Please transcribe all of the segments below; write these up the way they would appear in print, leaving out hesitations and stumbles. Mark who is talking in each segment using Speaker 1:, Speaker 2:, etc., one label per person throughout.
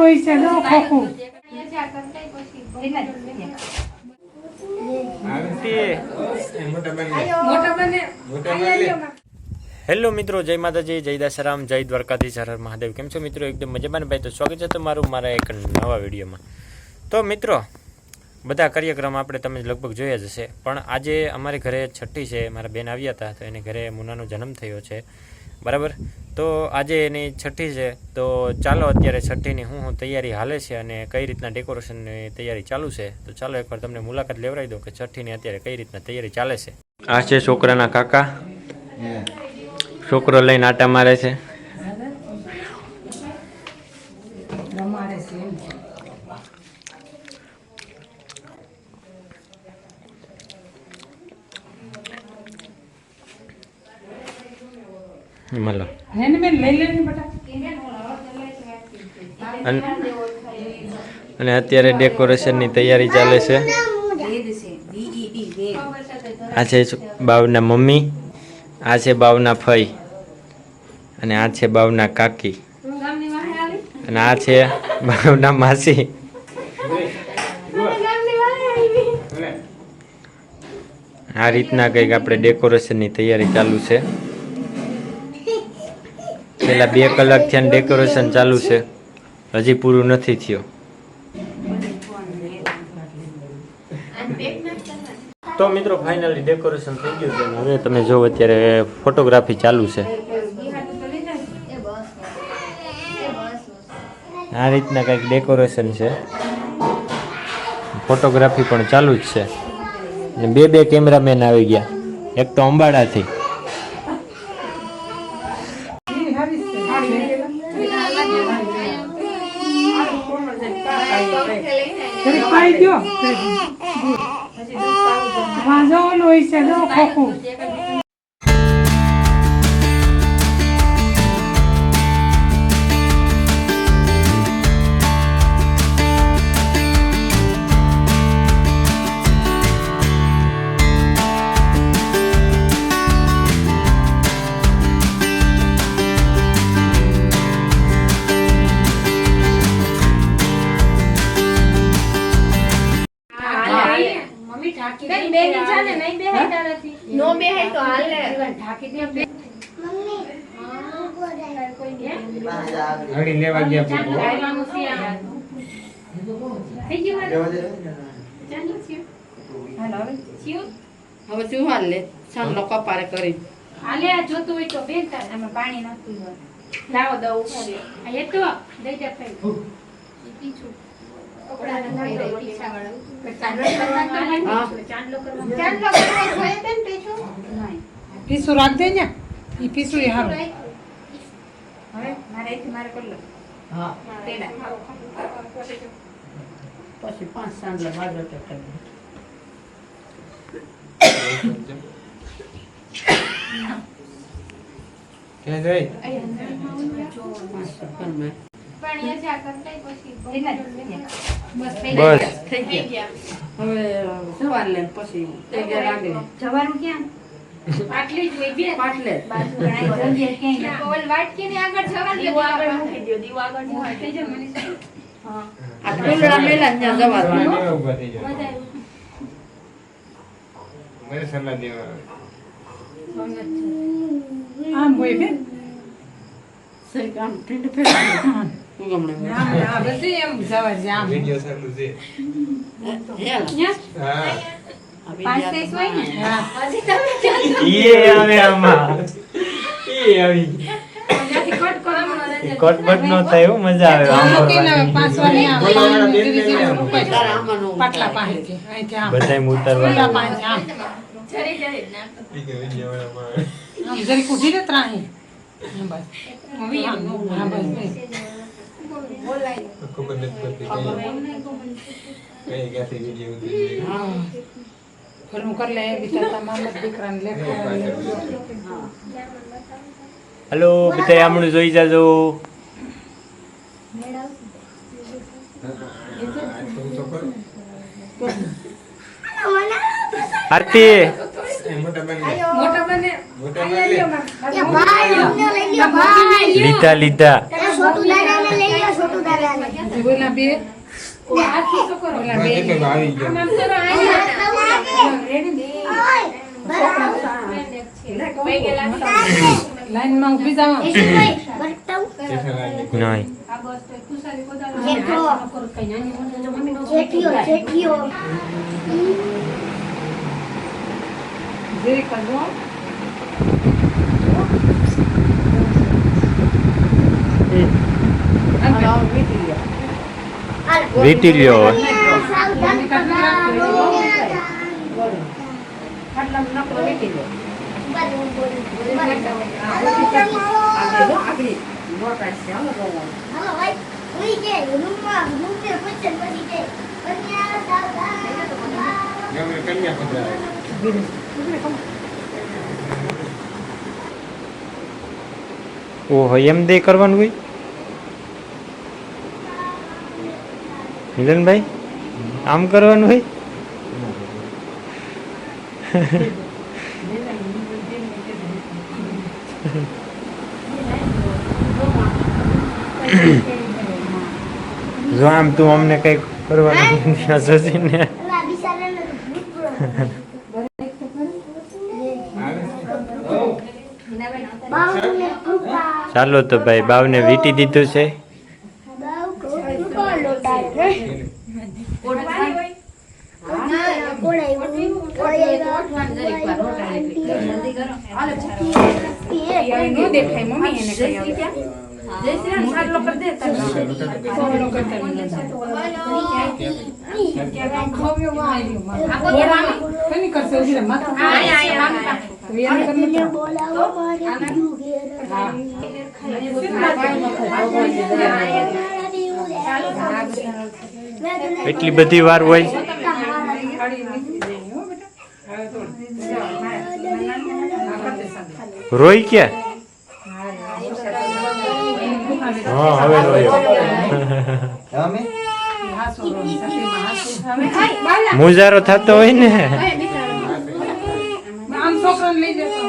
Speaker 1: હોય છે જો ખોખું
Speaker 2: હેલો મિત્રો, જય માતાજી, જય દાસારામ, જય દ્વારકાધીશ, હર હર મહાદેવ. કેમ છો મિત્રો? એકદમ મજામાં ભાઈ. તો સ્વાગત છે તમારું મારા એક નવા વિડીયોમાં. તો મિત્રો, બધા કાર્યક્રમ આપણે તમે લગભગ જોયા જ હશે, પણ આજે અમારી ઘરે છઠ્ઠી છે. મારા બેન આવ્યા હતા, તો એને ઘરે મુનાનો જન્મ થયો છે, બરાબર. તો આજે એની છઠ્ઠી છે, તો ચાલો અત્યારે છઠ્ઠીની હું તૈયારી હાલે છે અને કઈ રીતના ડેકોરેશનની તૈયારી ચાલુ છે, તો ચાલો એકવાર તમને મુલાકાત લેવડાવી દો કે છઠ્ઠીની અત્યારે કઈ રીતના તૈયારી ચાલે છે. આ છે છોકરાના કાકા, છોકરો લઈને આટા મારે છે. મલો અને અત્યારે ડેકોરેશનની તૈયારી ચાલે છે. આ છે બાવના મમ્મી, આ છે બાવના ફઈ, અને આ છે બાવના કાકી, અને આ છે બાવના માસી. આ રીતના કંઈક આપણે ડેકોરેશનની તૈયારી ચાલુ છે. પેલા 2 કલાક થયા ડેકોરેશન ચાલુ છે, હજી પૂરું નથી થયું. તો મિત્રો ફાઇનલી ડેકોરેશન થઈ ગયું છે. હવે તમે જો અત્યારે ફોટોગ્રાફી ચાલુ છે. આ રીતના કંઈક ડેકોરેશન છે, ફોટોગ્રાફી પણ ચાલુ જ છે. અને 2 કેમેરામેન આવી ગયા, એક તો અંબાડાથી.
Speaker 1: હોય છે જો ખોખું
Speaker 2: લેવા ગયા
Speaker 3: હવે શું હાલ લે ચાંદલો કપારે કરી
Speaker 4: હાલે આ જોતું હોય તો બેન તાર આમાં પાણી નાખી દો. લાવો દઉં ઉખાડી આ એ તો દઈ દે ફઈ પીછું કપડા નાખી દે પીછા વાળા ચાંદલો કરવા હોય બેન પીછું નહીં
Speaker 1: પીસું રાખ દે ને ઈ પીસું એ હારું.
Speaker 4: હવે મારે અહીંથી મારે કરી લો.
Speaker 3: હા
Speaker 4: તેડા
Speaker 3: પછી 5 ચાંદલા બાજુ તો કરી
Speaker 2: ક્યાં જઈ?
Speaker 4: પણ એ જા કરતાય પછી બસ થઈ ગયા.
Speaker 3: હવે સવાર લે પછી તે ગયા લાગે
Speaker 4: જવાનું ક્યાં? આટલી જ હોય બે
Speaker 3: પાટલે
Speaker 4: બાજુ ગણાય જગ્યા ક્યાંય ના. ઓલ વાટકી ની આગળ જવાનું દીવો આગળ મૂકી દો. દીવો આગળ મૂકી થઈ જાય મને. હા
Speaker 3: આ ટોલડા મેલા ત્યાં જવાનું
Speaker 2: ઉભા થઈ જાવ. મને સલાહ દેવા
Speaker 1: આમ હોય બેન
Speaker 3: સહી કામ ઠંડ ફેરા હું ગમણે
Speaker 1: આ બધી એમ જવા છે આમ
Speaker 2: વિડિયો ચાલુ છે. હા
Speaker 4: 5 6 હોય ને.
Speaker 1: હા
Speaker 4: હજી તમે
Speaker 2: ઈ આવે આમાં. ઈ આવી
Speaker 4: ત્યાંથી કટ કરો મને.
Speaker 2: કોટબટ નો થાય એવું મજા આવે આમ
Speaker 1: મૂકીને
Speaker 2: કરવાની.
Speaker 1: 5 વાગે આમ
Speaker 2: બોલવાના બેન
Speaker 1: ધીરે ધીરે
Speaker 2: ને
Speaker 1: ઉપર
Speaker 3: તારા આમાંનો
Speaker 1: પાટલા પાસેથી અહીંથી આમ
Speaker 2: બધાય
Speaker 1: પાટલા
Speaker 2: ઉતરવા
Speaker 1: પાસે આમ
Speaker 4: જરી જરી નાખો.
Speaker 2: ઈ કે વિડિયો વાળામાં
Speaker 1: આમ જરી કુધી ને ત્રાહી બસ
Speaker 4: મમ્મી
Speaker 1: હા બસ બસ.
Speaker 4: બોલાય
Speaker 2: ખબર નથી પડતી કઈ ક્યાંથી વિડિયો ઉતરી
Speaker 3: હા
Speaker 1: ફરવું કર લે બિચારા મામા દીકરાને લેખવા
Speaker 2: હેલો બધા આમણું જોઈ જાજો. આરતી
Speaker 1: મોટા બને
Speaker 2: લીધા
Speaker 1: બોલા બે બોલા બે લાઈન માં ઉભી જાવ
Speaker 2: નહીં
Speaker 1: જે કરવો
Speaker 2: વીટી લ્યો ઓહો એમ દે કરવાનું હોય મિલનભાઈ આમ કરવાનું હોય જો આમ તું અમને કઈ કરવાનું ને ચાલો તો ભાઈ બાવને વીટી દીધું છે એટલી બધી વાર હોય રોઈ ક્યાં હા હવે રોયો મુજારો થતો હોય ને
Speaker 1: આમ છોકરાને લઈ જતો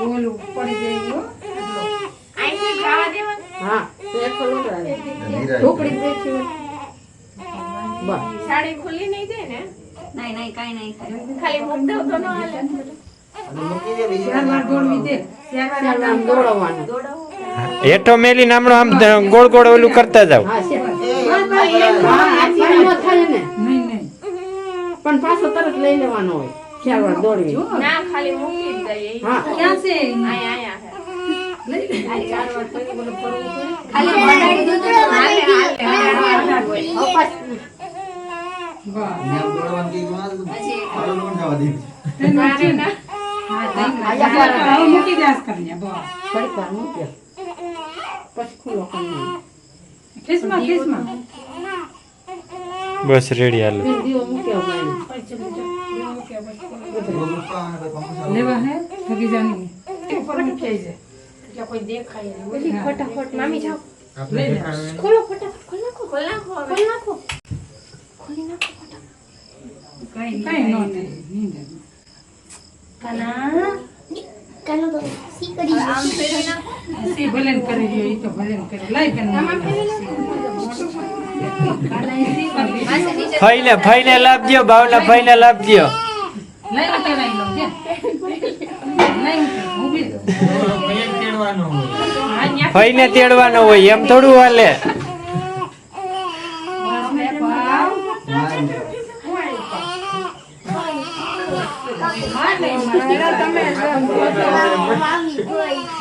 Speaker 1: ઓલું પડી જાય
Speaker 3: હા
Speaker 4: સાડી ખુલ્લી નહીં જાય ને નહીં કાઈ નહીં ખાલી મુક દઉં તો ન હાલે
Speaker 2: હેઠો મેલી નામનો આમ ગોળ ગોળ ઓલું કરતા જાવ
Speaker 3: પણ પાછો તરત લઈ લેવાનો હોય ચાર દોડવી
Speaker 4: ના ખાલી મૂકી જ દઈએ
Speaker 1: ક્યાં છે
Speaker 4: આયા
Speaker 1: ખાલી
Speaker 4: બનાવી દો તો હાલે
Speaker 1: મૂકી દાસ કરીને
Speaker 3: પછી ખુલ્લો
Speaker 1: ખિસ્મા
Speaker 2: બસ રેડી હાલો
Speaker 3: દીવો મૂક્યો
Speaker 1: લેવા હે થકી જાની ઉપર મૂકી જાય એટલે કોઈ દેખાય નહીં
Speaker 4: ફટાફટ મામી જાઓ
Speaker 1: લઈ લે
Speaker 4: ખોલો ફટાફટ ખોલ નાખો ખોલી નાખો
Speaker 1: કઈ ન થાય
Speaker 4: કાનો તો સી કરી આમ ફેરી નાખો
Speaker 1: સી ભલેન કરી દે ઈ તો ભલેન કરી લઈ કે
Speaker 4: આમાં ફેરી નાખો
Speaker 2: ફઈને લાભ દ્યો બાવલા ફઈને લાભ દ્યો
Speaker 1: લઈ ઉતરાઈ લો કે લઈ ઊભી દો
Speaker 2: ફઈને તેડવાનો હોય એમ થોડું હાલે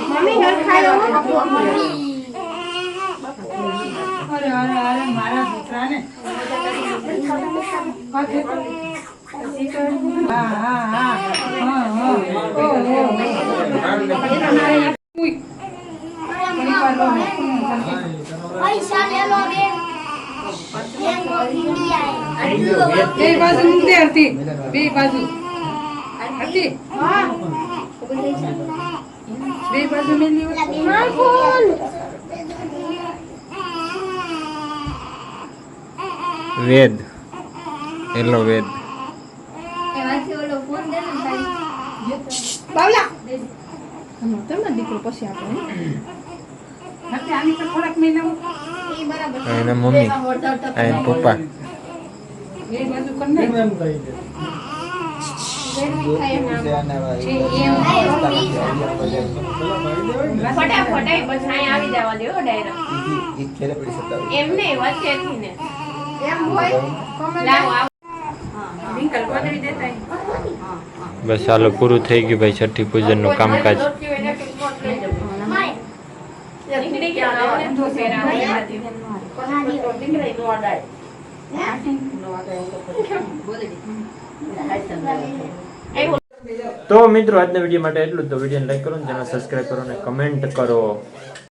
Speaker 4: મમ્મી ઘર ખાયો
Speaker 1: અરે મારા દીકરાને બે બાજુ મૂકી આરતી બે બાજુ આરતી બે બાજુ મેલી
Speaker 2: વેદ એલો વેદ
Speaker 5: તમારો દીકરો પછી આપણે
Speaker 1: નથી આની પર થોડાક મહિના
Speaker 4: એ બરાબર
Speaker 2: આ એના મમ્મી આ એના પપ્પા
Speaker 1: એ બાજુ કર ને
Speaker 4: ફટાફટ બસ અહીં આવી જવા દો ડાયરેક્ટ એમ નહીં વચ્ચેથી ને એમ હોય લાવો આવો
Speaker 1: ડિંકલ ગોદડી દેતા
Speaker 2: બસ હાલો પૂરું થઈ ગયું ભાઈ છઠ્ઠી પૂજનનું કામકાજ
Speaker 4: નીકળી ગયા હવે તો ફેરા
Speaker 2: તો મિત્રો આજના વિડીયો માટે એટલું જ. તો વિડીયોને લાઈક કરો, ચેનલ સબસ્ક્રાઈબ કરો અને કમેન્ટ કરો.